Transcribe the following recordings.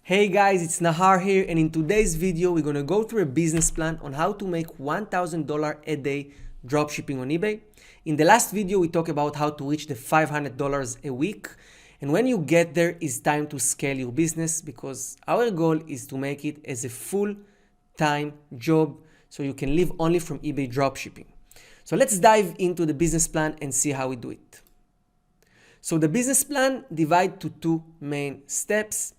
Hey guys, it's Nahar here, and in today's video we're gonna go through a business plan on how to make $1,000 a day dropshipping on eBay. In the last video we talked about how to reach the $500 a week, and when you get there it's time to scale your business because our goal is to make it as a full-time job so you can live only from eBay dropshipping. So let's dive into the business plan and see how we do it. So the business plan divides to two main steps.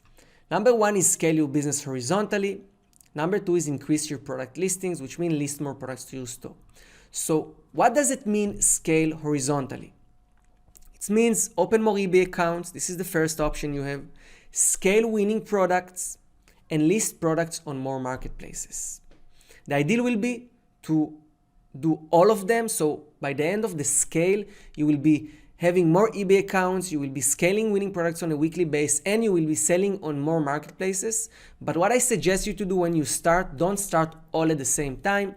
Number one is scale your business horizontally. Number two is increase your product listings, which means list more products to your store. So what does it mean scale horizontally? It means open more eBay accounts. This is the first option you have. Scale winning products and list products on more marketplaces. The ideal will be to do all of them. So by the end of the scale, you will be having more eBay accounts, you will be scaling winning products on a weekly basis, and you will be selling on more marketplaces. But what I suggest you to do when you start, don't start all at the same time.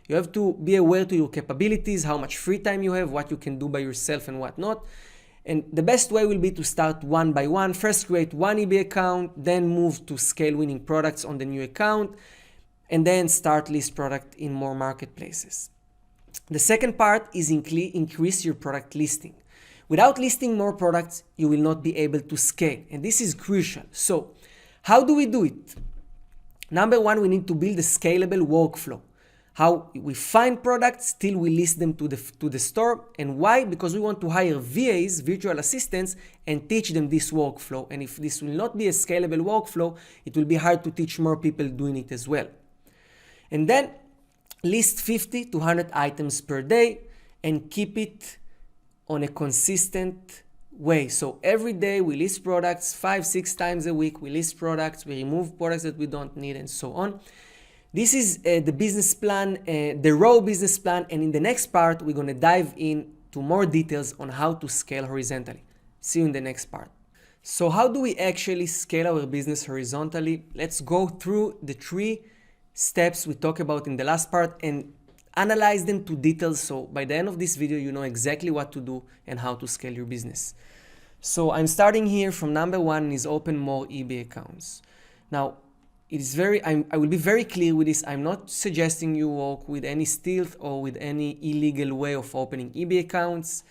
You have to be aware to your capabilities, how much free time you have, what you can do by yourself and what not. And the best way will be to start one by one. First create one eBay account, then move to scale winning products on the new account, and then start list product in more marketplaces. The second part is increase your product listing. Without listing more products, you will not be able to scale. And this is crucial. So how do we do it? Number one, we need to build a scalable workflow. How we find products till we list them to the store. And why? Because we want to hire VAs, virtual assistants, and teach them this workflow. And if this will not be a scalable workflow, it will be hard to teach more people doing it as well. And then list 50 to 100 items per day and keep it on a consistent way. So every day we list products, 5-6 times a week we list products, we remove products that we don't need, and so on. This is the business plan, the raw business plan, and in the next part we're going to dive into more details on how to scale horizontally. See you in the next part. So how do we actually scale our business horizontally? Let's go through the 3 steps we talked about in the last part and analyze them to details, so by the end of this video you know exactly what to do and how to scale your business. So I'm starting here from number one is open more eBay accounts. Now it is I will be very clear with this. I'm not suggesting you work with any stealth or with any illegal way of opening eBay accounts.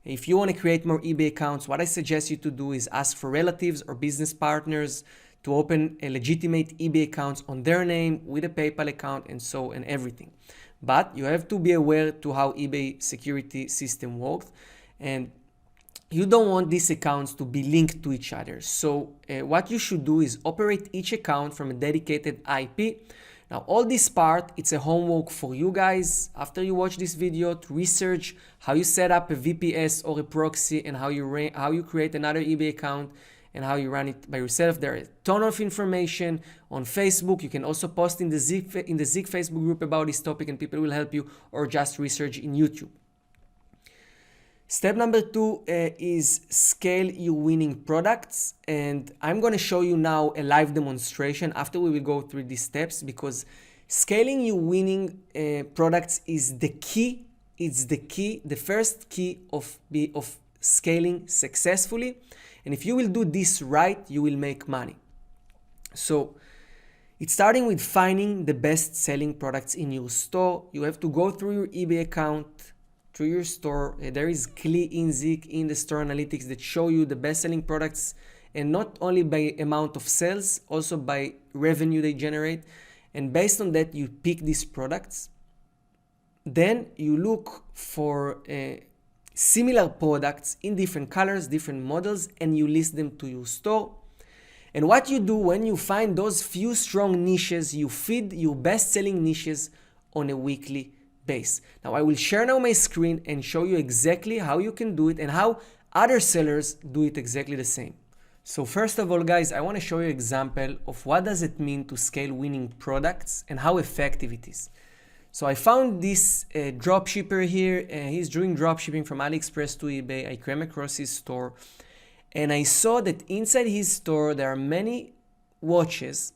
If you want to create more eBay accounts, what I suggest you to do is ask for relatives or business partners to open a legitimate eBay accounts on their name with a PayPal account and everything. But you have to be aware to how eBay security system works, and you don't want these accounts to be linked to each other. So what you should do is operate each account from a dedicated IP. Now all this part, it's a homework for you guys after you watch this video to research how you set up a VPS or a proxy and how you create another eBay account and how you run it by yourself. There is a ton of information on Facebook. You can also post in the Zig Facebook group about this topic and people will help you, or just research in YouTube. Step number 2 is scale your winning products, and I'm going to show you now a live demonstration after we will go through these steps, because scaling your winning products is the key. It's the first key of scaling successfully. And if you will do this right, you will make money. So it's starting with finding the best selling products in your store. You have to go through your eBay account, through your store. There is ClickInZig in the store analytics that show you the best selling products, and not only by amount of sales, also by revenue they generate. And based on that, you pick these products. Then you look for similar products in different colors, different models, and you list them to your store. And what you do when you find those few strong niches, you feed your best-selling niches on a weekly basis. Now I will share now my screen and show you exactly how you can do it and how other sellers do it exactly the same. So first of all, guys, I want to show you an example of what does it mean to scale winning products and how effective it is. So I found this dropshipper here. He's doing dropshipping from AliExpress to eBay. I came across his store and I saw that inside his store there are many watches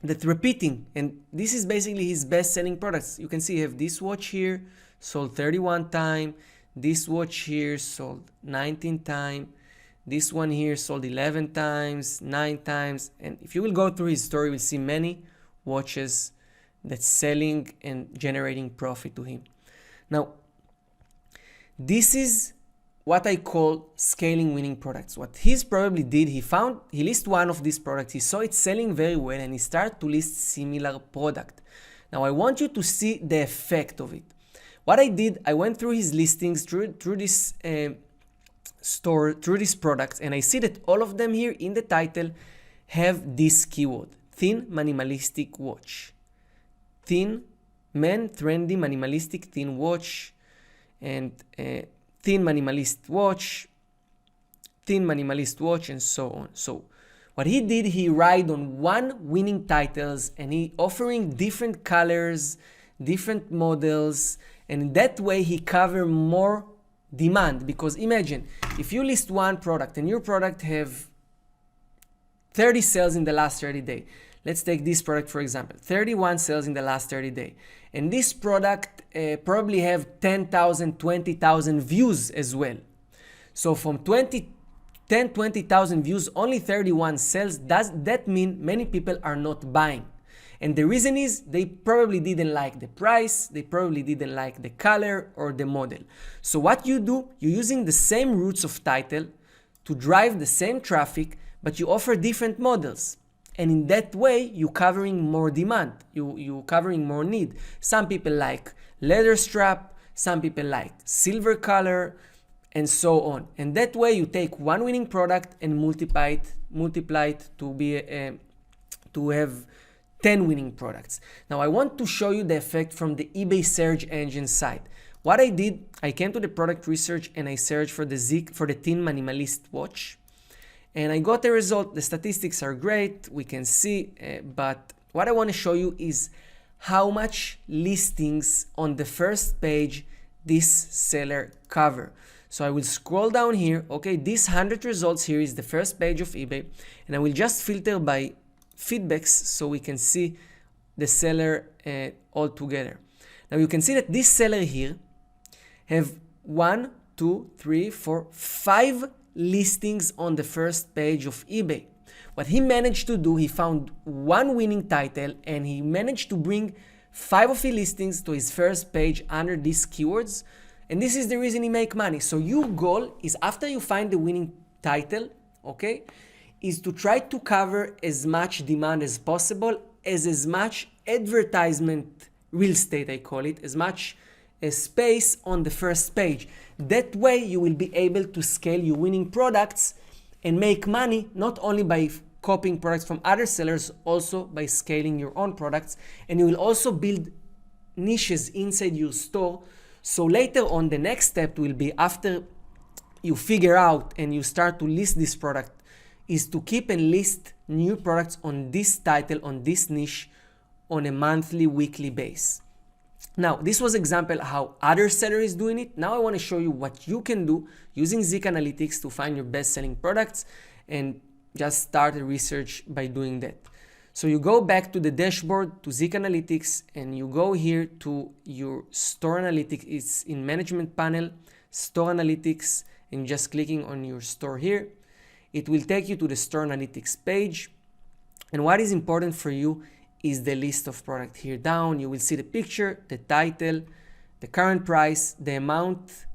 that repeating, and this is basically his best selling products. You can see you have this watch here sold 31 times, this watch here sold 19 times, This one here sold 11 times, 9 times. And if you will go through his story, you will see many watches that's selling and generating profit to him. Now, this is what I call scaling winning products. What he's probably did, he listed one of these products, he saw it selling very well, and he started to list similar product. Now I want you to see the effect of it. What I did, I went through his listings, through this store, through these products, and I see that all of them here in the title have this keyword: thin minimalistic watch. Thin, men, trendy, minimalistic, thin watch, and thin minimalist watch, and so on. So what he did, he ride on one winning titles, and he offering different colors, different models, and in that way he cover more demand. Because imagine if you list one product and your product have 30 sales in the last 30 days. Let's take this product for example, 31 sales in the last 30 days. And this product probably have 10,000, 20,000 views as well. So from 20,000 views, only 31 sales. Does that mean many people are not buying? And the reason is they probably didn't like the price, they probably didn't like the color or the model. So what you do, you're using the same roots of title to drive the same traffic, but you offer different models. And in that way, you're covering more demand, you're covering more need. Some people like leather strap, some people like silver color, and so on. And that way, you take one winning product and multiply it to have 10 winning products. Now, I want to show you the effect from the eBay search engine side. What I did, I came to the product research and I searched for the thin minimalist watch. And I got a result. The statistics are great, we can see, but what I want to show you is how much listings on the first page this seller cover. So I will scroll down here. Okay, this 100 results here is the first page of eBay, and I will just filter by feedbacks so we can see the seller all together. Now you can see that this seller here have 1, 2, 3, 4, 5 listings on the first page of eBay. What he managed to do, he found one winning title and he managed to bring 5 of his listings to his first page under these keywords. And this is the reason he make money. So your goal is, after you find the winning title, okay, is to try to cover as much demand as possible, as much advertisement, real estate I call it, as much space on the first page. That way you will be able to scale your winning products and make money, not only by copying products from other sellers, also by scaling your own products. And you will also build niches inside your store. So later on, the next step will be, after you figure out and you start to list this product, is to keep and list new products on this title, on this niche, on a monthly, weekly basis. Now, this was example how other sellers is doing it. Now I want to show you what you can do using Zik Analytics to find your best selling products, and just start a research by doing that. So you go back to the dashboard, to Zik Analytics, and you go here to your store analytics. It's in management panel, store analytics, and just clicking on your store here. It will take you to the store analytics page. And what is important for you is the list of product. Here down, you will see the picture, the title, the current price, the amount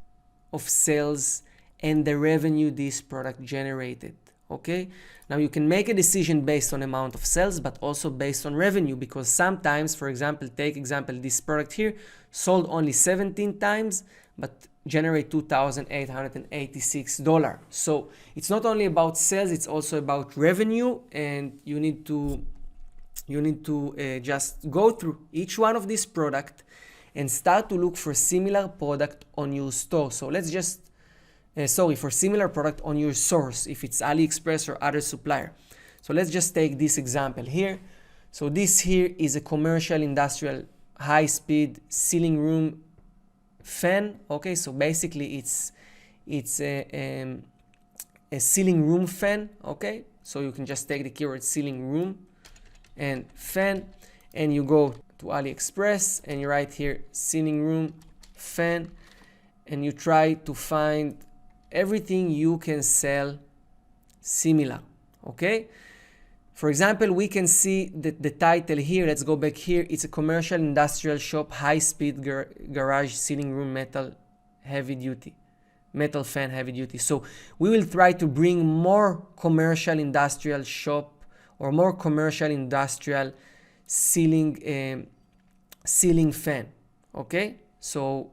of sales, and the revenue this product generated. Okay, now you can make a decision based on amount of sales, but also based on revenue, because sometimes, for example, this product here sold only 17 times, but generate $2,886. So it's not only about sales, it's also about revenue, and you need to just go through each one of these product and start to look for similar product on your store. So let's just for similar product on your source, if it's AliExpress or other supplier. So let's just take this example here. So this here is a commercial industrial high-speed ceiling room fan. Okay, so basically it's a ceiling room fan. Okay, so you can just take the keyword ceiling room and fan, and you go to AliExpress and you write here ceiling room fan, and you try to find everything you can sell similar, okay? For example, we can see that the title here, let's go back here, it's a commercial industrial shop, high-speed garage, ceiling room, metal, heavy duty, metal fan, heavy duty. So we will try to bring more commercial industrial shop or more commercial industrial ceiling fan, okay? So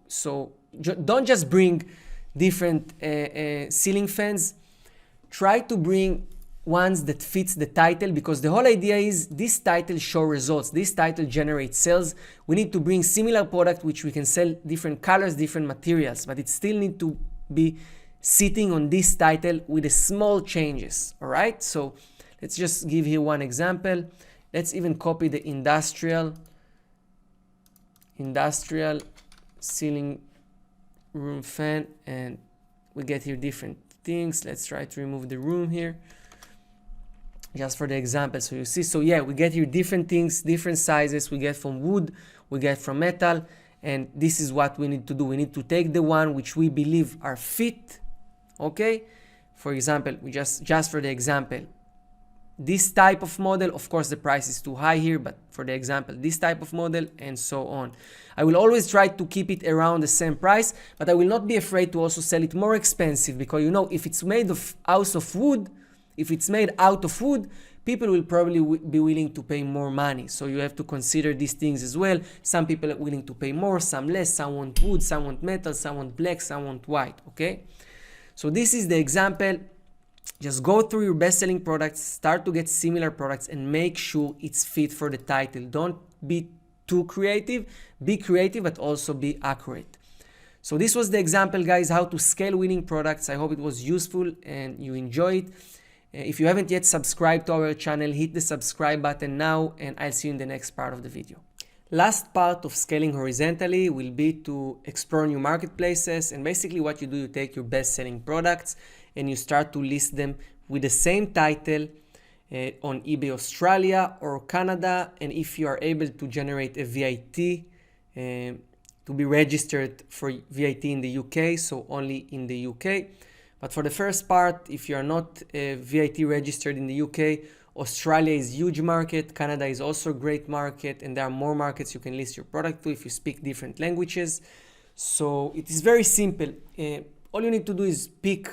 don't just bring different ceiling fans, try to bring ones that fits the title, because the whole idea is this title show results, this title generates sales. We need to bring similar product which we can sell different colors, different materials, but it still need to be sitting on this title with the small changes. All right, so let's just give here one example. Let's even copy the industrial ceiling room fan, and we get here different things. Let's try to remove the room here just for the example, so you see. So yeah, we get here different things, different sizes. We get from wood, we get from metal, and this is what we need to do. We need to take the one which we believe are fit, okay? For example, we just for the example, this type of model, of course the price is too high here, but for the example, this type of model, and so on. I will always try to keep it around the same price, but I will not be afraid to also sell it more expensive, because you know, if it's made out of wood, people will probably be willing to pay more money. So you have to consider these things as well. Some people are willing to pay more, some less, some want wood, some want metal, some want black, some want white, okay? So this is the example. Just go through your best-selling products, start to get similar products, and make sure it's fit for the title. Don't be too creative. Be creative, but also be accurate. So this was the example, guys, how to scale winning products. I hope it was useful and you enjoy it. If you haven't yet subscribed to our channel, hit the subscribe button now, and I'll see you in the next part of the video. Last part of scaling horizontally will be to explore new marketplaces. And basically what you do, you take your best-selling products and you start to list them with the same title on eBay Australia or Canada. And if you are able to generate a VIT, to be registered for VIT in the UK, so only in the UK. But for the first part, if you are not VIT registered in the UK, Australia is a huge market, Canada is also a great market, and there are more markets you can list your product to if you speak different languages. So it is very simple. All you need to do is pick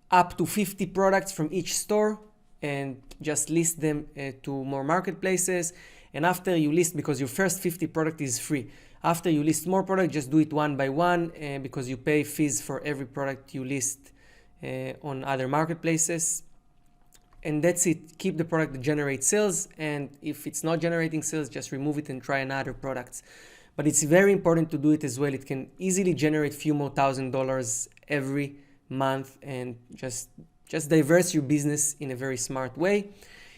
up to 50 products from each store and just list them to more marketplaces. And after you list, because your first 50 product is free, after you list more products, just do it one by one because you pay fees for every product you list on other marketplaces. And that's it. Keep the product that generates sales, and if it's not generating sales, just remove it and try another products. But it's very important to do it as well. It can easily generate few more $1,000s every month, and just diverse your business in a very smart way.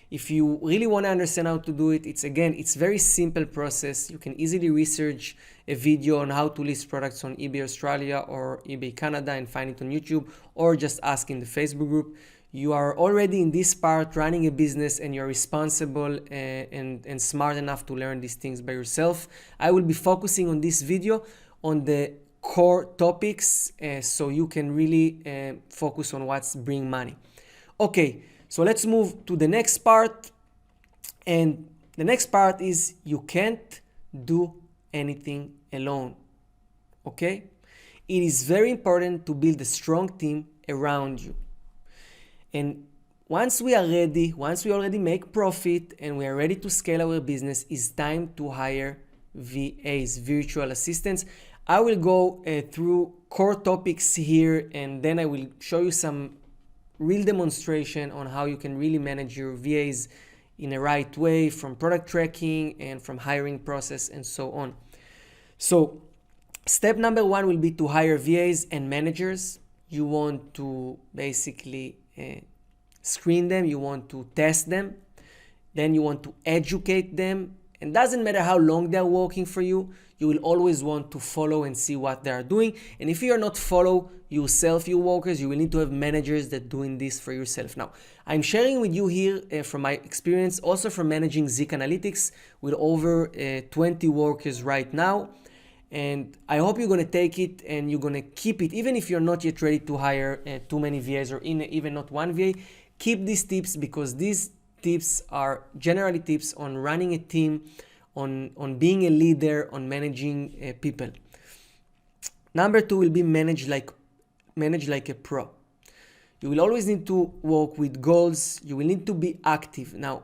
If you really want to understand how to do it, it's very simple process. You can easily research a video on how to list products on eBay Australia or eBay Canada and find it on YouTube, or just ask in the Facebook group. You are already in this part running a business, and you're responsible and smart enough to learn these things by yourself. I will be focusing on this video on the core topics so you can really focus on what's bring money. Okay, so let's move to the next part. And the next part is you can't do anything alone. Okay? It is very important to build a strong team around you. And once we are ready, once we already make profit and we are ready to scale our business, it's time to hire VAs, virtual assistants. I will go through core topics here, and then I will show you some real demonstration on how you can really manage your VAs in a right way, from product tracking and from hiring process and so on. So step number one will be to hire VAs and managers. You want to basically screen them, you want to test them, then you want to educate them. And doesn't matter how long they're working for you, you will always want to follow and see what they are doing. And if you are not follow yourself, your workers, you will need to have managers that doing this for yourself. Now, I'm sharing with you here from my experience, also from managing Zik Analytics with over 20 workers right now. And I hope you're going to take it and you're going to keep it, even if you're not yet ready to hire too many VAs or even not one VA. Keep these tips because these tips are generally tips on running a team, on being a leader, on managing people. Number 2 will be manage like a pro. You will always need to work with goals. You will need to be active. Now,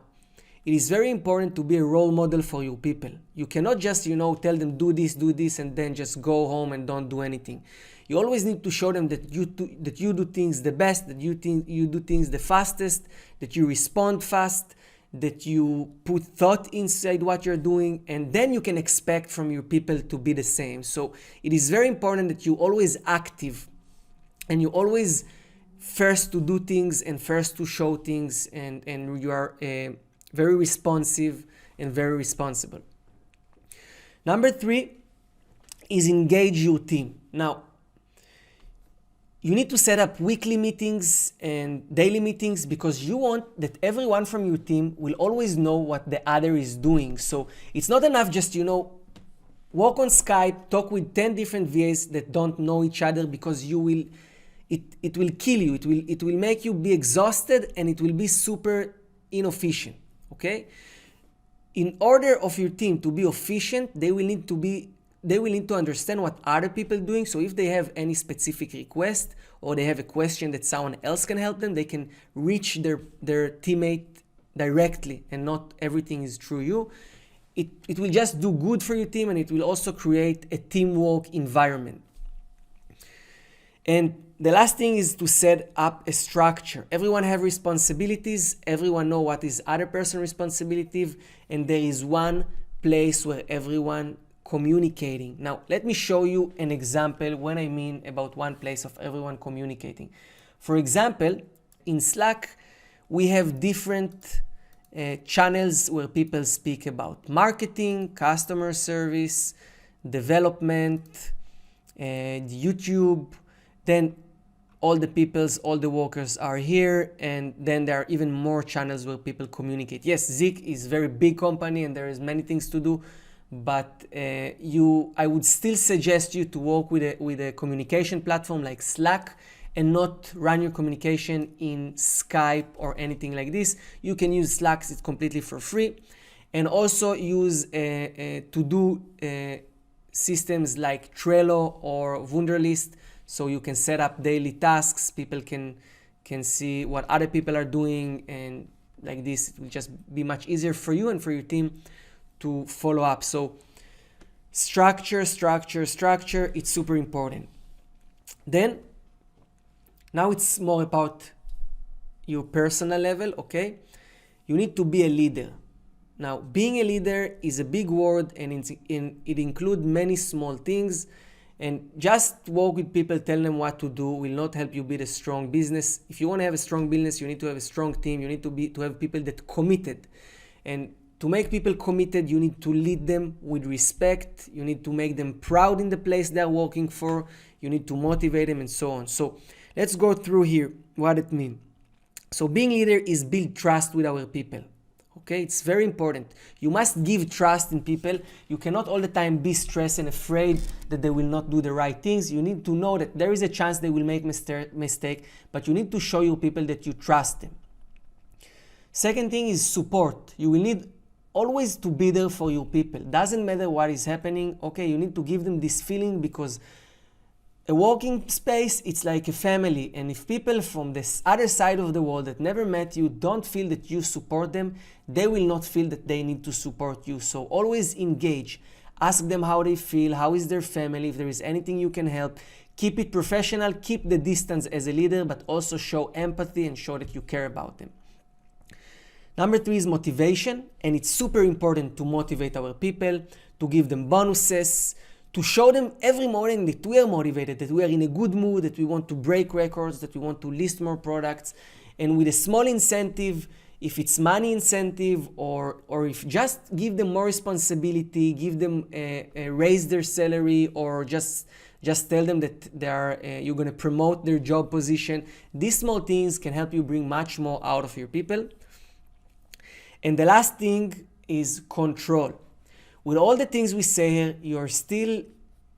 it is very important to be a role model for your people. You cannot just, tell them do this, and then just go home and don't do anything. You always need to show them that you do things the best, that you do things the fastest, that you respond fast, that you put thought inside what you're doing, and then you can expect from your people to be the same. So it is very important that you always active, and you always first to do things and first to show things, and you are very responsive and very responsible. Number 3 is engage your team. Now, you need to set up weekly meetings and daily meetings because you want that everyone from your team will always know what the other is doing. So it's not enough just, walk on Skype, talk with 10 different VAs that don't know each other, because it will kill you. It will make you be exhausted, and it will be super inefficient. Okay? In order of your team to be efficient, they will need to understand what other people are doing. So if they have any specific request, or they have a question that someone else can help them, they can reach their teammate directly, and not everything is through you. It will just do good for your team, and it will also create a teamwork environment. And the last thing is to set up a structure. Everyone have responsibilities. Everyone know what is other person's responsibility, and there is one place where everyone communicating. Now, let me show you an example when I mean about one place of everyone communicating. For example, in Slack, we have different channels where people speak about marketing, customer service, development, YouTube. Then all the workers are here, and then there are even more channels where people communicate. Yes, Zik is a very big company and there is many things to do, but I would still suggest you to work with a communication platform like Slack, and not run your communication in Skype or anything like this. You can use Slack, it's completely for free, and also use to-do systems like Trello or Wunderlist, so you can set up daily tasks. People can see what other people are doing, and like this, it will just be much easier for you and for your team to follow up. So structure, it's super important. Then, now it's more about your personal level, okay? You need to be a leader. Now, being a leader is a big word, and it includes many small things. And just work with people, tell them what to do, will not help you build a strong business. If you want to have a strong business, you need to have a strong team. You need to have people that committed. And to make people committed, you need to lead them with respect. You need to make them proud in the place they're working for. You need to motivate them, and so on. So let's go through here what it means. So being leader is build trust with our people. Okay, it's very important. You must give trust in people. You cannot all the time be stressed and afraid that they will not do the right things. You need to know that there is a chance they will make mistake, but you need to show your people that you trust them. Second thing is support. You will need always to be there for your people. Doesn't matter what is happening. Okay, you need to give them this feeling, because a working space, it's like a family, and if people from this other side of the world that never met you don't feel that you support them, they will not feel that they need to support you. So always engage. Ask them how they feel, how is their family, if there is anything you can help. Keep it professional, keep the distance as a leader, but also show empathy and show that you care about them. Number 3 is motivation, and it's super important to motivate our people, to give them bonuses, to show them every morning that we are motivated, that we are in a good mood, that we want to break records, that we want to list more products, and with a small incentive, if it's money incentive, or if just give them more responsibility, give them raise their salary, or just tell them that you're going to promote their job position. These small things can help you bring much more out of your people. And the last thing is control. With all the things we say here, you're still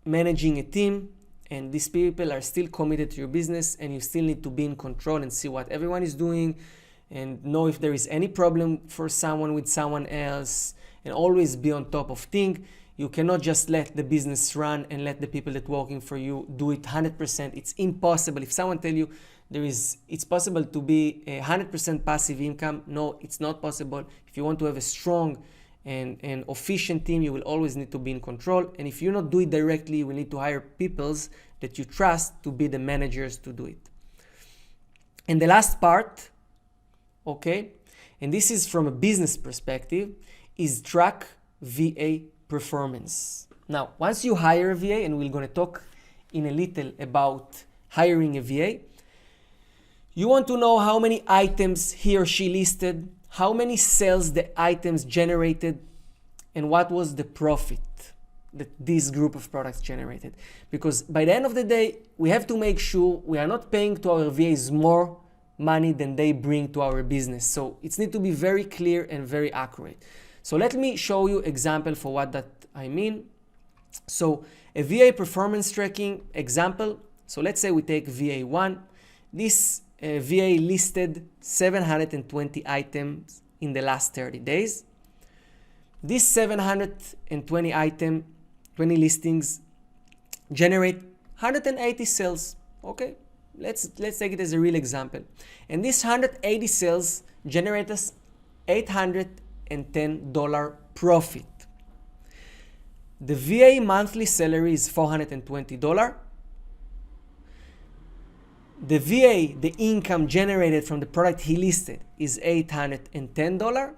managing a team, and these people are still committed to your business, and you still need to be in control and see what everyone is doing. and know if there is any problem for someone with someone else, and always be on top of things. You cannot just let the business run and let the people that working for you do it 100%. It's impossible. If someone tell you it's possible to be 100% passive income, no, it's not possible. If you want to have a strong and efficient team, you will always need to be in control. And if you not do it directly, you will need to hire people that you trust to be the managers to do it. And the last part, okay, and this is from a business perspective, is track VA performance. Now, once you hire a VA, and we're going to talk in a little about hiring a VA, you want to know how many items he or she listed, how many sales the items generated, and what was the profit that this group of products generated. Because by the end of the day, we have to make sure we are not paying to our VAs more money than they bring to our business. So it needs to be very clear and very accurate. So let me show you example for what that I mean. So a VA performance tracking example. So let's say we take VA1. This VA listed 720 items in the last 30 days. These 720 listings generate 180 sales. Okay, let's take it as a real example. And this 180 sales generate us $810 profit. The VA monthly salary is $420. The VA, the income generated from the product he listed, is $810.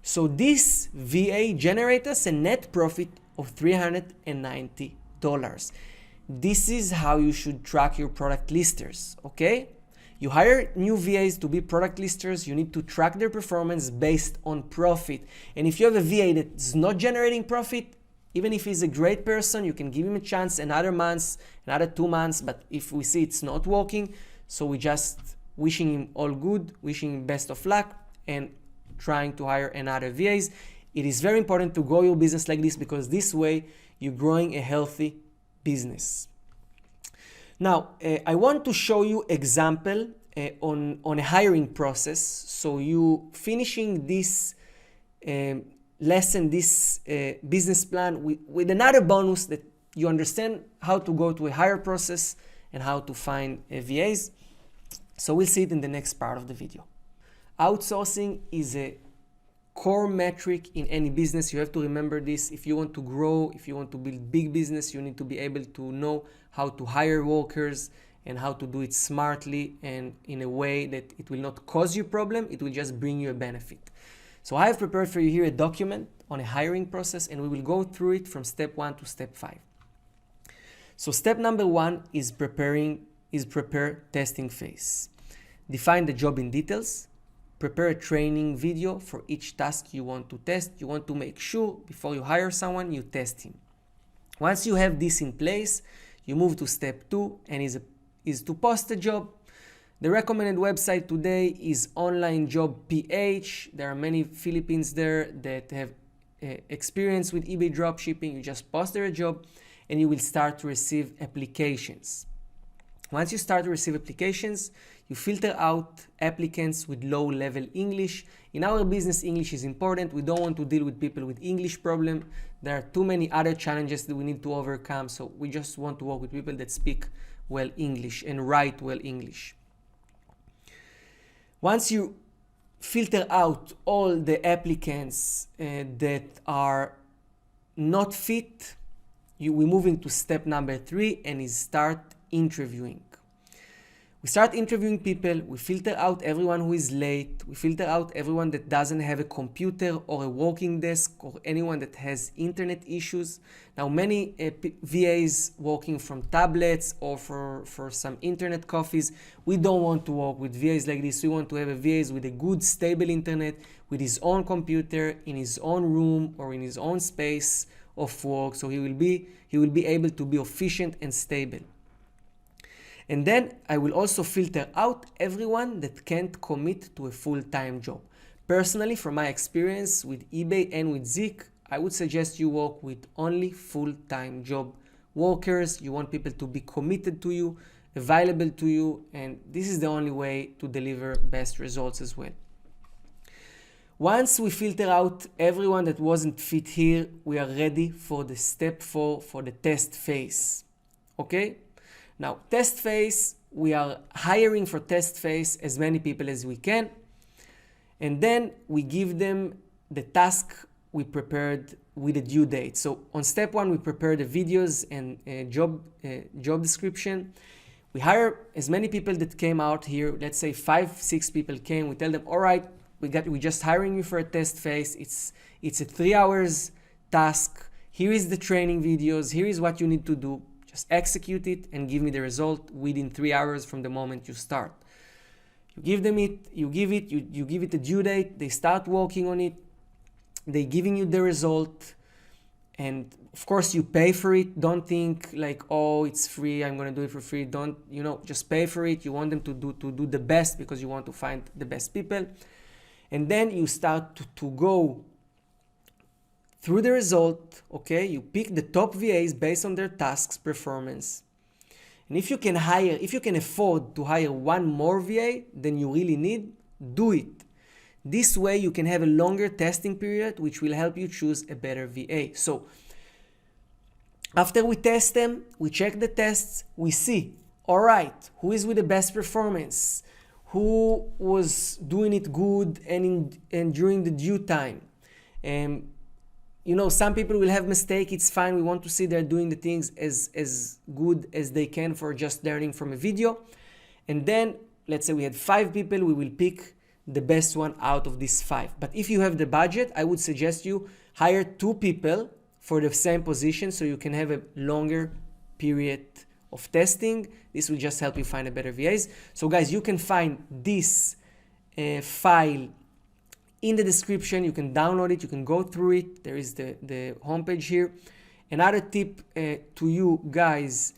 So this VA generates us a net profit of $390. This is how you should track your product listers, okay? You hire new VAs to be product listers, you need to track their performance based on profit. And if you have a VA that's not generating profit, even if he's a great person, you can give him a chance another 2 months, but if we see it's not working, so we just wishing him all good, wishing him best of luck, and trying to hire another VAs. It is very important to grow your business like this, because this way you're growing a healthy business. Now, I want to show you example on a hiring process. So you finishing this lesson, this business plan with another bonus that you understand how to go to a hire process and how to find VAs. So we'll see it in the next part of the video. Outsourcing is a core metric in any business. You have to remember this. If you want to grow, if you want to build big business, you need to be able to know how to hire workers and how to do it smartly and in a way that it will not cause you a problem, it will just bring you a benefit. So I have prepared for you here a document on a hiring process, and we will go through it from step 1 to step 5. So step number 1 is prepare testing phase. Define the job in details. Prepare a training video for each task you want to test. You want to make sure before you hire someone, you test him. Once you have this in place, you move to step 2, and is to post a job. The recommended website today is Online Job PH. There are many Philippines there that have experience with eBay dropshipping. You just post their job and you will start to receive applications. Once you start to receive applications, you filter out applicants with low-level English. In our business, English is important. We don't want to deal with people with English problem. There are too many other challenges that we need to overcome, so we just want to work with people that speak well English and write well English. Once you filter out all the applicants that are not fit, we move into step number 3, and is start interviewing. We start interviewing people, we filter out everyone who is late, we filter out everyone that doesn't have a computer or a working desk, or anyone that has internet issues. Now, many VAs working from tablets or for some internet coffees. We don't want to work with VAs like this. We want to have a VAs with a good, stable internet, with his own computer, in his own room or in his own space of work, so he will be able to be efficient and stable. And then I will also filter out everyone that can't commit to a full-time job. Personally, from my experience with eBay and with Zik, I would suggest you work with only full-time job workers. You want people to be committed to you available to you, and this is the only way to deliver best results as well. Once we filter out everyone that wasn't fit here, we are ready for the step 4, for the test phase. Okay? Now, test phase, we are hiring for test phase as many people as we can, and then we give them the task we prepared with a due date. So on step 1, we prepare the videos and job description. We hire as many people that came out here. Let's say 5-6 people came. We tell them, all right, we're just hiring you for a test phase. It's a 3 hours task. Here is the training videos. Here is what you need to do. Just execute it and give me the result within 3 hours from the moment you start. You give them it, you give it a due date. They start working on it. They're giving you the result. And of course you pay for it. Don't think like, oh, it's free, I'm going to do it for free. Don't, just pay for it. You want them to do the best because you want to find the best people. And then you start to go through the result, okay? You pick the top VAs based on their tasks performance. And if you can afford to hire one more VA than you really need, do it. This way you can have a longer testing period, which will help you choose a better VA. So after we test them, we check the tests, we see, all right, who is with the best performance? Who was doing it good and during the due time? Some people will have mistake. It's fine. We want to see they're doing the things as good as they can for just learning from a video. And then let's say we had 5 people, we will pick the best one out of these 5. But if you have the budget, I would suggest you hire 2 people for the same position so you can have a longer period of testing. This will just help you find a better VAs. So guys, you can find this file in the description. You can download it, you can go through it. There is the homepage here. Another tip to you guys,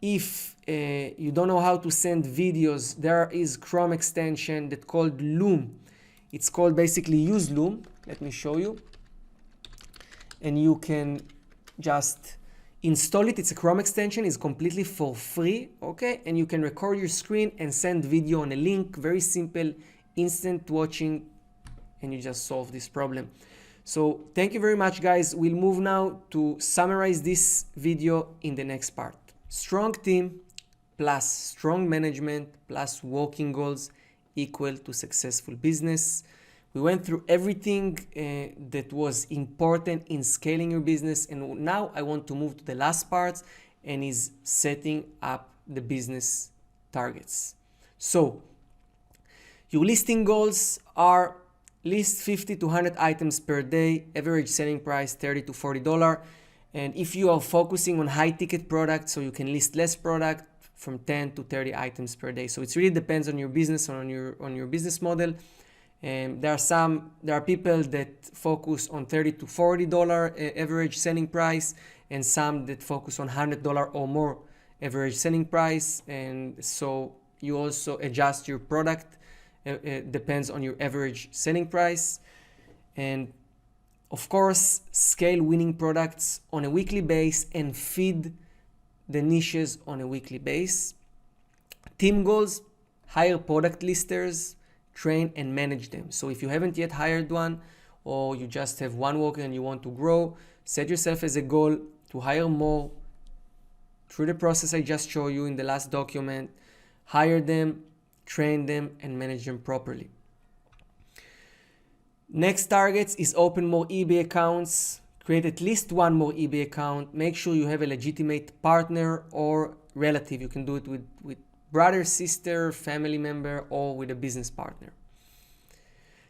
if you don't know how to send videos, there is Chrome extension that's called Loom. It's called basically Use Loom. Let me show you. And you can just install it. It's a Chrome extension. It's completely for free, okay? And you can record your screen and send video on a link. Very simple, instant watching, and you just solve this problem. So thank you very much, guys. We'll move now to summarize this video in the next part. Strong team plus strong management plus working goals equal to successful business. We went through everything that was important in scaling your business, and now I want to move to the last part, and is setting up the business targets. So your listing goals are list 50 to 100 items per day, average selling price $30 to $40. And if you are focusing on high ticket products, so you can list less product, from 10 to 30 items per day. So it really depends on your business, on your business model. There are people that focus on $30 to $40 average selling price, and some that focus on $100 or more average selling price. And so you also adjust your product. It depends on your average selling price. And of course, scale winning products on a weekly base and feed the niches on a weekly base. Team goals: hire product listers, train and manage them. So if you haven't yet hired one, or you just have one worker and you want to grow, set yourself as a goal to hire more through the process I just showed you in the last document. Hire them, train them, and manage them properly. Next targets is open more eBay accounts. Create at least one more eBay account. Make sure you have a legitimate partner or relative. You can do it with brother, sister, family member, or with a business partner.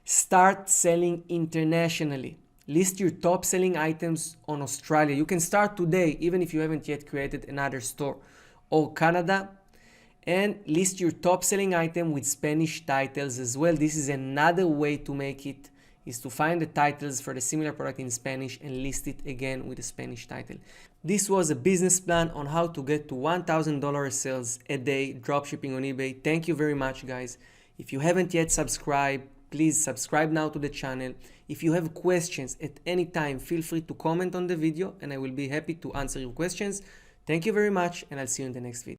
Start selling internationally. List your top selling items on Australia. You can start today, even if you haven't yet created another store, or Canada. And list your top selling item with Spanish titles as well. This is another way to make it, is to find the titles for the similar product in Spanish and list it again with a Spanish title. This was a business plan on how to get to $1,000 sales a day dropshipping on eBay. Thank you very much, guys. If you haven't yet subscribed, please subscribe now to the channel. If you have questions at any time, feel free to comment on the video and I will be happy to answer your questions. Thank you very much, and I'll see you in the next video.